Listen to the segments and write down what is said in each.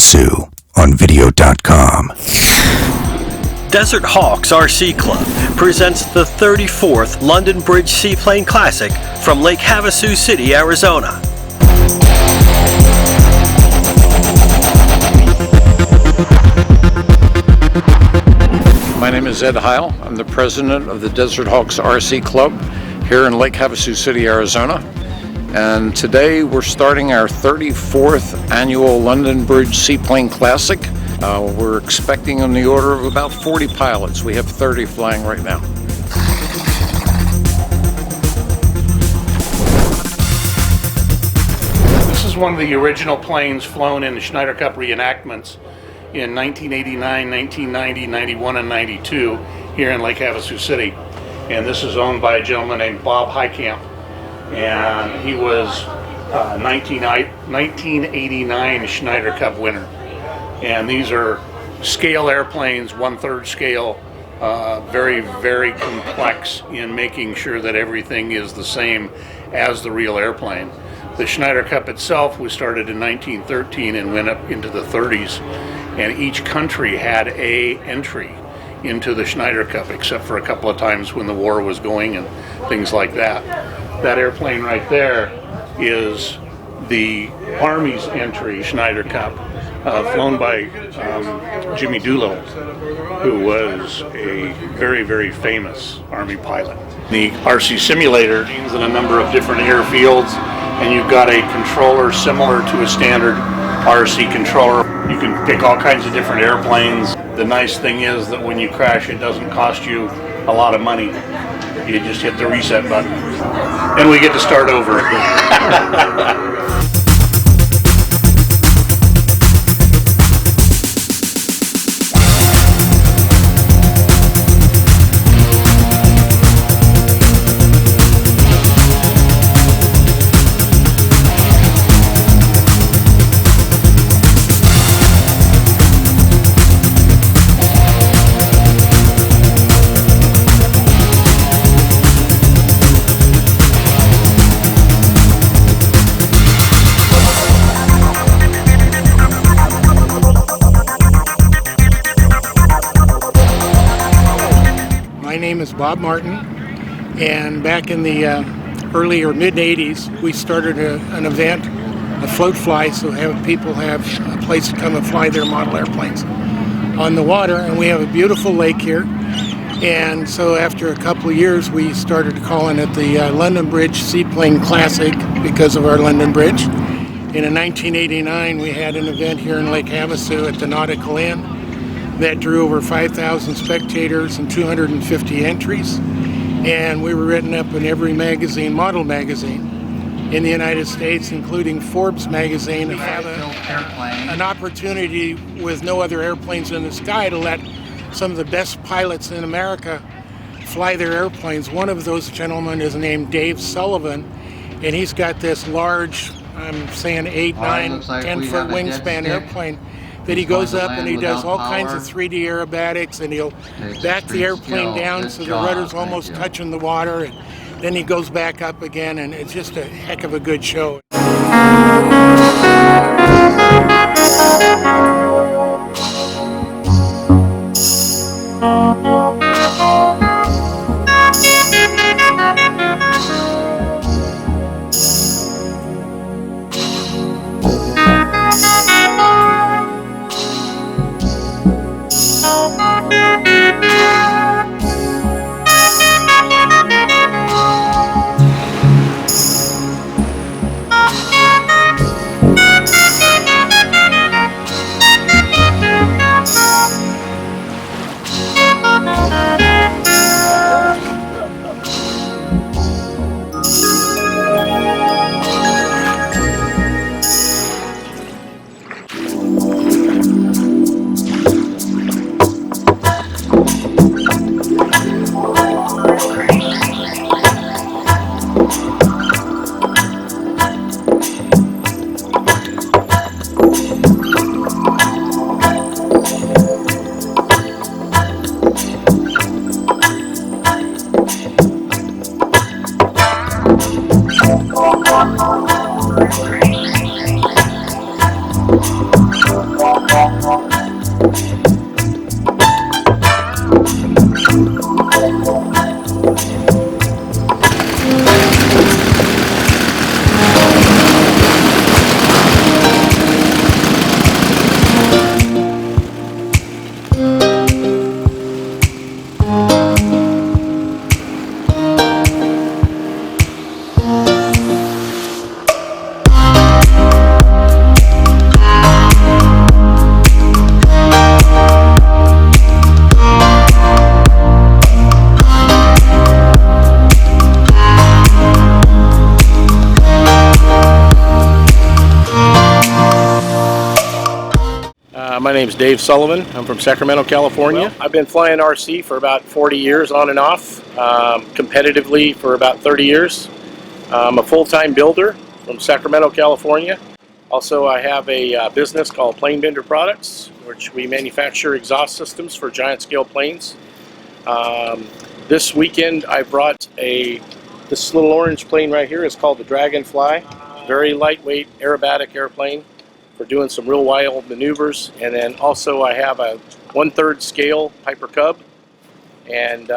Havasu on video.com. Desert Hawks RC Club presents the 34th London Bridge Seaplane Classic from Lake Havasu City, Arizona. My name is Ed Heil. I'm the president of the Desert Hawks RC Club here in Lake Havasu City, Arizona. And today we're starting our 34th annual London Bridge Seaplane Classic. We're expecting on the order of about 40 pilots. We have 30 flying right now. This is one of the original planes flown in the Schneider Cup reenactments in 1989, 1990, 91, and 92 here in Lake Havasu City. And this is owned by a gentleman named Bob Heickamp. And he was 1989 Schneider Cup winner. And these are scale airplanes, 1/3 scale, very, very complex in making sure that everything is the same as the real airplane. The Schneider Cup itself was started in 1913 and went up into the 30s. And each country had a entry into the Schneider Cup, except for a couple of times when the war was going and things like that. That airplane right there is the Army's entry Schneider Cup, flown by Jimmy Doolittle, who was a very, very famous Army pilot. The RC simulator is in a number of different airfields, and you've got a controller similar to a standard RC controller. You can pick all kinds of different airplanes. The nice thing is that when you crash, it doesn't cost you a lot of money. You just hit the reset button, and we get to start over. My name is Bob Martin, and back in the early or mid-80s, we started an event, a float fly, so people have a place to come and fly their model airplanes on the water. And we have a beautiful lake here, and so after a couple of years, we started calling it the London Bridge Seaplane Classic because of our London Bridge. And in 1989, we had an event here in Lake Havasu at the Nautical Inn that drew over 5,000 spectators and 250 entries. And we were written up in every magazine, model magazine, in the United States, including Forbes magazine. We have an opportunity with no other airplanes in the sky to let some of the best pilots in America fly their airplanes. One of those gentlemen is named Dave Sullivan, and he's got this large, I'm saying 8, 9, 10-foot wingspan airplane that he goes up and he does all kinds of 3D aerobatics, and he'll back the airplane down so the rudder's almost touching the water, and then he goes back up again, and it's just a heck of a good show. My name's Dave Sullivan. I'm from Sacramento, California. Well, I've been flying RC for about 40 years on and off, competitively for about 30 years. I'm a full-time builder from Sacramento, California. Also, I have a business called Plane Bender Products, which we manufacture exhaust systems for giant scale planes. This weekend I brought this little orange plane right here. It's called the Dragonfly. Very lightweight aerobatic airplane for doing some real wild maneuvers. And then also I have a 1/3 scale Piper Cub, and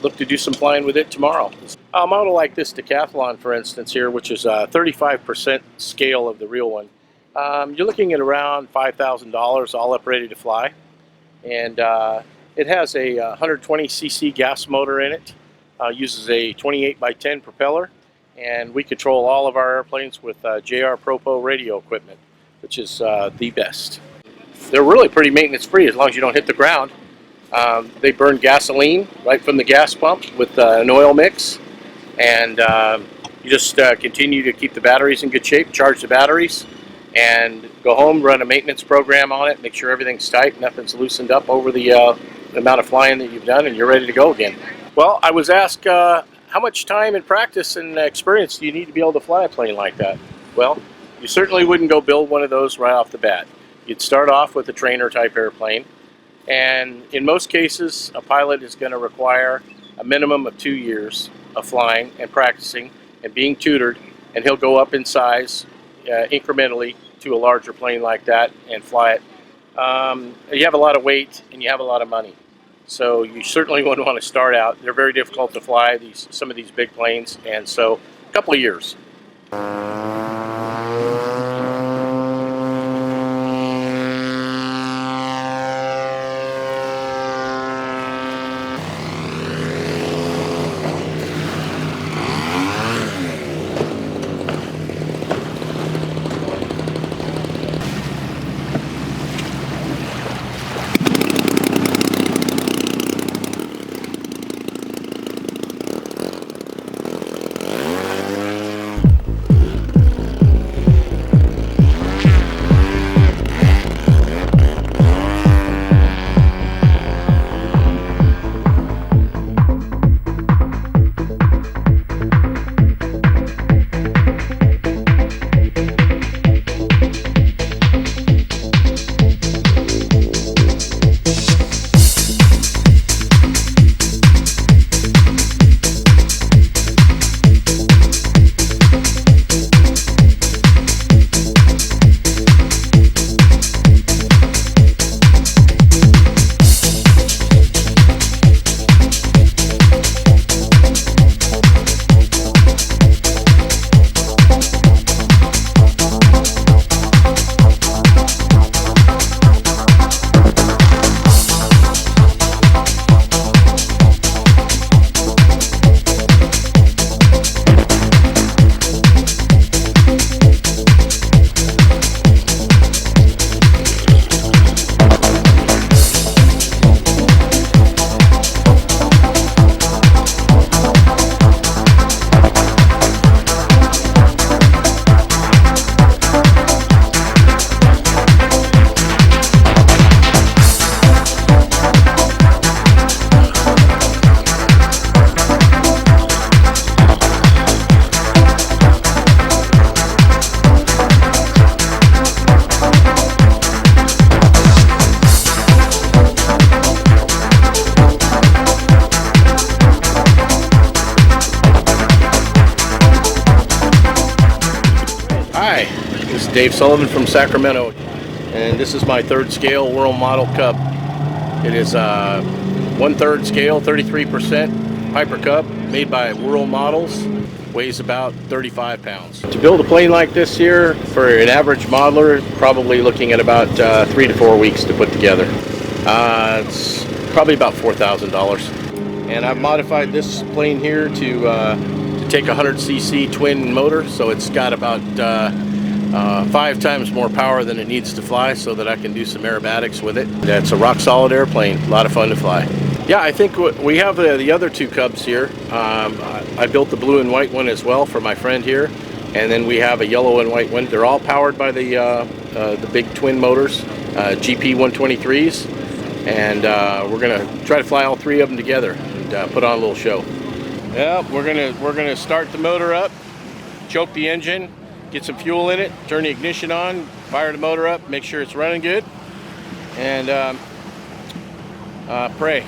look to do some flying with it tomorrow. A model like this Decathlon, for instance, here, which is a 35% scale of the real one, you're looking at around $5,000 all up ready to fly. And it has a 120cc gas motor in it, uses a 28x10 propeller, and we control all of our airplanes with JR Propo radio equipment, which is the best. They're really pretty maintenance free as long as you don't hit the ground. They burn gasoline right from the gas pump with an oil mix, and you just continue to keep the batteries in good shape, charge the batteries, and go home, run a maintenance program on it, make sure everything's tight, nothing's loosened up over the amount of flying that you've done, and you're ready to go again. Well, I was asked how much time and practice and experience do you need to be able to fly a plane like that? Well, you certainly wouldn't go build one of those right off the bat. You'd start off with a trainer type airplane, and in most cases a pilot is going to require a minimum of 2 years of flying and practicing and being tutored, and he'll go up in size incrementally to a larger plane like that and fly it. You have a lot of weight and you have a lot of money, so you certainly wouldn't want to start out. They're very difficult to fly, some of these big planes, and so a couple of years. Hi, this is Dave Sullivan from Sacramento, and this is my 3rd scale World Model Cub. It is a 1/3 scale, 33% Piper Cub, made by World Models, weighs about 35 pounds. To build a plane like this here, for an average modeler, probably looking at about 3 to 4 weeks to put together. It's probably about $4,000. And I've modified this plane here to take a 100cc twin motor, so it's got about 5 times more power than it needs to fly, so that I can do some aerobatics with it. It's a rock solid airplane, a lot of fun to fly. Yeah, I think we have the other 2 Cubs here. I built the blue and white one as well for my friend here. And then we have a yellow and white one. They're all powered by the big twin motors, GP 123s. And we're gonna try to fly all three of them together and put on a little show. Yeah, we're gonna start the motor up, choke the engine, get some fuel in it, turn the ignition on, fire the motor up, make sure it's running good, and pray.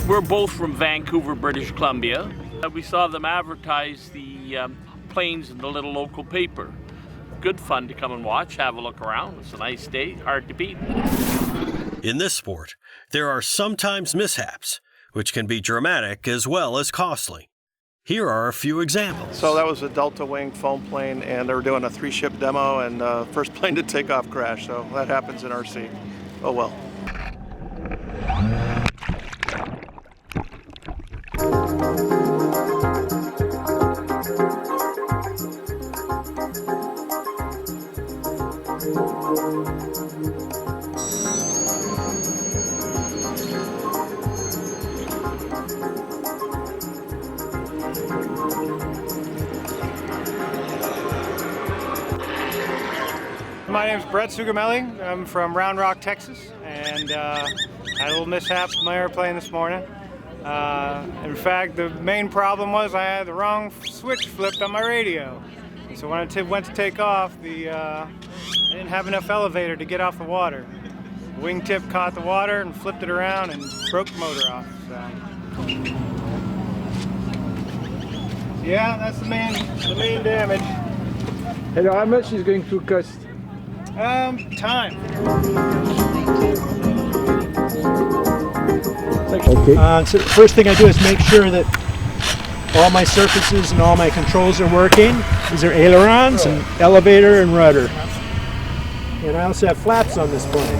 We're both from Vancouver, British Columbia. We saw them advertise the planes in the little local paper. Good fun to come and watch, have a look around. It's a nice day, hard to beat. In this sport, there are sometimes mishaps, which can be dramatic as well as costly. Here are a few examples. So that was a Delta Wing foam plane, and they were doing a 3-ship demo, and first plane to take off crashed. So that happens in RC. Oh well. My name's Brett Sugamelli. I'm from Round Rock, Texas, and had a little mishap with my airplane this morning. In fact, the main problem was I had the wrong switch flipped on my radio. So when I went to take off, I didn't have enough elevator to get off the water. The wingtip caught the water and flipped it around and broke the motor off. So. Yeah, that's the main damage. Hello, how much is going to cost? Time. Okay. So the first thing I do is make sure that all my surfaces and all my controls are working. These are ailerons and elevator and rudder. And I also have flaps on this plane.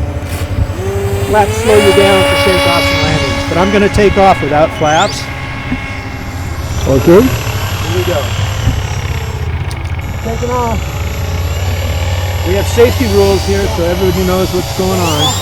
Flaps slow you down for takeoffs and landings, but I'm going to take off without flaps. Okay. Here we go. Taking off. We have safety rules here so everybody knows what's going on.